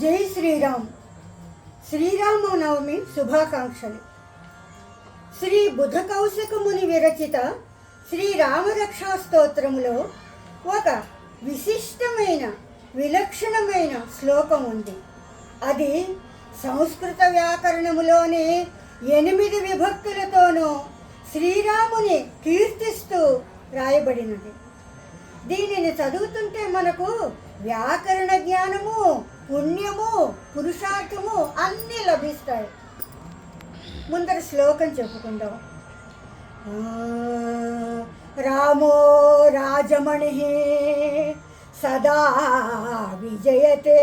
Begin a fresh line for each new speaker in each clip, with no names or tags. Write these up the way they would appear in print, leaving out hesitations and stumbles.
జై శ్రీరామ్. శ్రీరామనవమి శుభాకాంక్షలు. శ్రీ బుధ కౌశిక ముని విరచిత శ్రీరామరక్షా స్తోత్రములో ఒక విశిష్టమైన విలక్షణమైన శ్లోకం ఉంది. అది సంస్కృత వ్యాకరణములోని 8 విభక్తులతోనూ శ్రీరాముని కీర్తిస్తూ రాయబడినది. దీనిని చదువుతుంటే మనకు వ్యాకరణ జ్ఞానము, పుణ్యము, పురుషార్థము అన్నీ లభిస్తాయి. ముందర శ్లోకం చెప్పుకుందాం. రామో రాజమణి సదా విజయతే,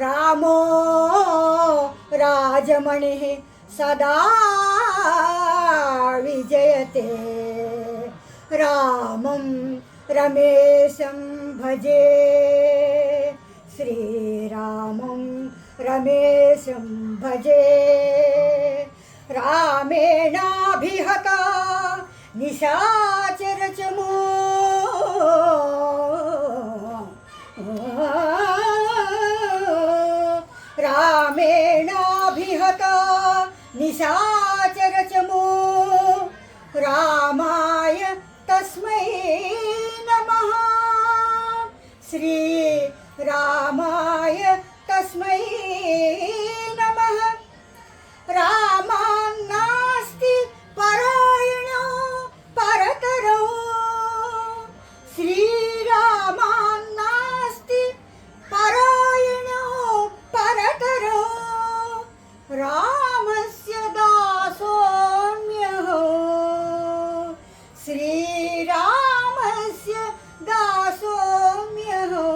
రామో రాజమణి సదా విజయతే, రామం రమేశం భజే, శ్రీరామం రమేశం భజే, రామేణాభిహత నిశాచరచమో, రామేణాభిహత నిశాచరచమో, రామాయ తస్మై నమః, శ్రీ రామాయ తస్మై నమః. రామాన్నాస్తి పరాయణో పరతరో, శ్రీరామాన్నాస్తి పరాయణో పరతరో, రామస్య దాసోమ్యహో, శ్రీరామస్య దాసోమ్యహో.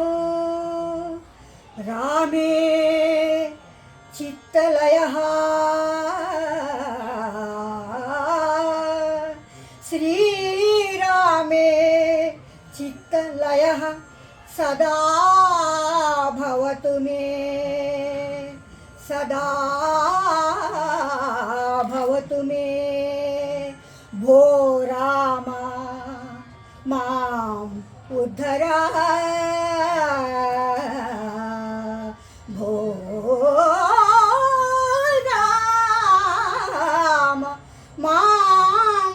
రామే చిత్తలయః శ్రీరామే చిత్తలయః సదా భవతు మే, సదా భవతు మే. భో రామ మాం ఉద్ధర, భో రామ మాం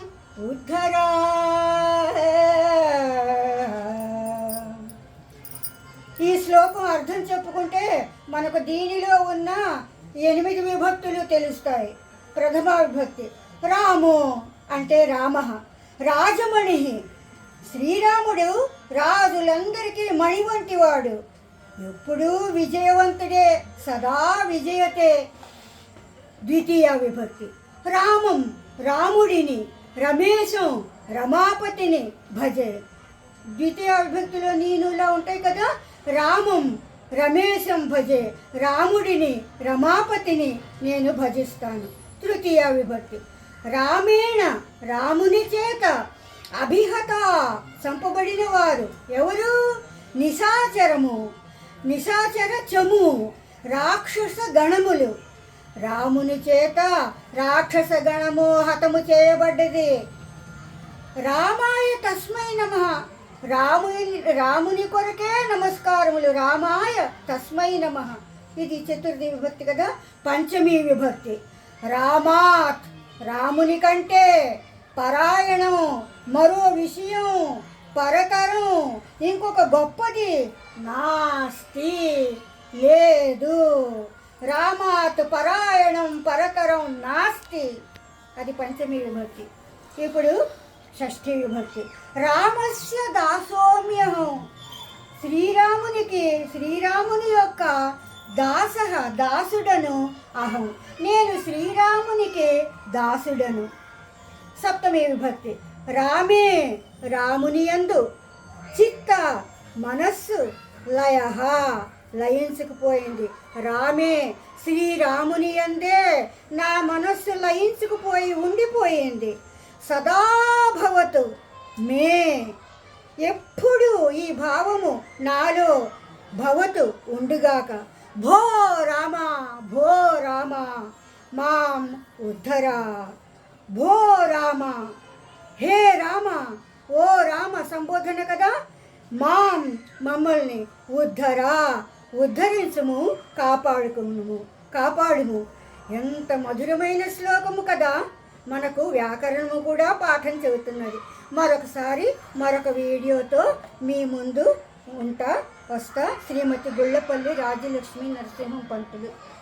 ఉద్ధర. ఈ శ్లోకం అర్థం చెప్పుకుంటే మనకు దీనిలో ఉన్న 8 విభక్తులు తెలుస్తాయి. ప్రథమ విభక్తి రాము అంటే రామ, రాజమణి శ్రీరాముడు రాజులందరికీ మణి వంటివాడు, ఎప్పుడూ విజయవంతుడే, సదా విజయతే. ద్వితీయ విభక్తి రామం రాముడిని, రమేశం రమాపతిని భజే. ద్వితీయ విభక్తిలో నీనులా ఉంటాయి కదా. రామం రమేశం భజే, రాముడిని రమాపతిని నేను భజిస్తాను. తృతీయ విభక్తి రామేణ రాముని చేత, అభిహత చంపబడిన వారు ఎవరు? నిశాచరము, నిశాచర చము, రాక్షస గణములు. రాముని చేత రాక్షస గణము హతము చేయబడ్డది. రామాయ తస్మై నమః, రాముని కొరకే నమస్కారములు. రామాయ తస్మై నమః. ఇది చతుర్థి విభక్తి కదా. పంచమీ విభక్తి రామాత్ రాముని కంటే, పరాయణం మరో విషయం, పరతరం ఇంకొక గొప్పది, నాస్తి లేదు. రామాత్ పరాయణం పరతరం నాస్తి. అది పంచమీ విభక్తి. ఇప్పుడు షష్ఠీ విభక్తి రామస్య దాసోమ్యహం, శ్రీరామునికి శ్రీరాముని యొక్క దాసుడను అహం, నేను శ్రీరామునికి దాసుడను. సప్తమీ విభక్తి రామే రాముని యందు, చిత్త మనస్సు, లయః లయించుకుపోయింది. రామే శ్రీరాముని యందే నా మనస్సు లయించుకుపోయి ఉండిపోయింది. సదా భవతు మే, ఎప్పుడు ఈ భావము నాలో భవతు ఉండుగాక. భో రామ, భో రామ మాం ఉద్ధర, భో రామ, హే రామ, ఓ రామ సంబోధన కదా. మాం మమ్మల్ని, ఉద్ధర ఉద్ధరించుము, కాపాడుము. ఎంత మధురమైన శ్లోకము కదా. మనకు వ్యాకరణము కూడా పాఠం చెబుతున్నది. మరొకసారి మరొక వీడియోతో మీ ముందు వస్తా. శ్రీమతి గుళ్ళపల్లి రాజ్యలక్ష్మి నరసింహం పంతులు.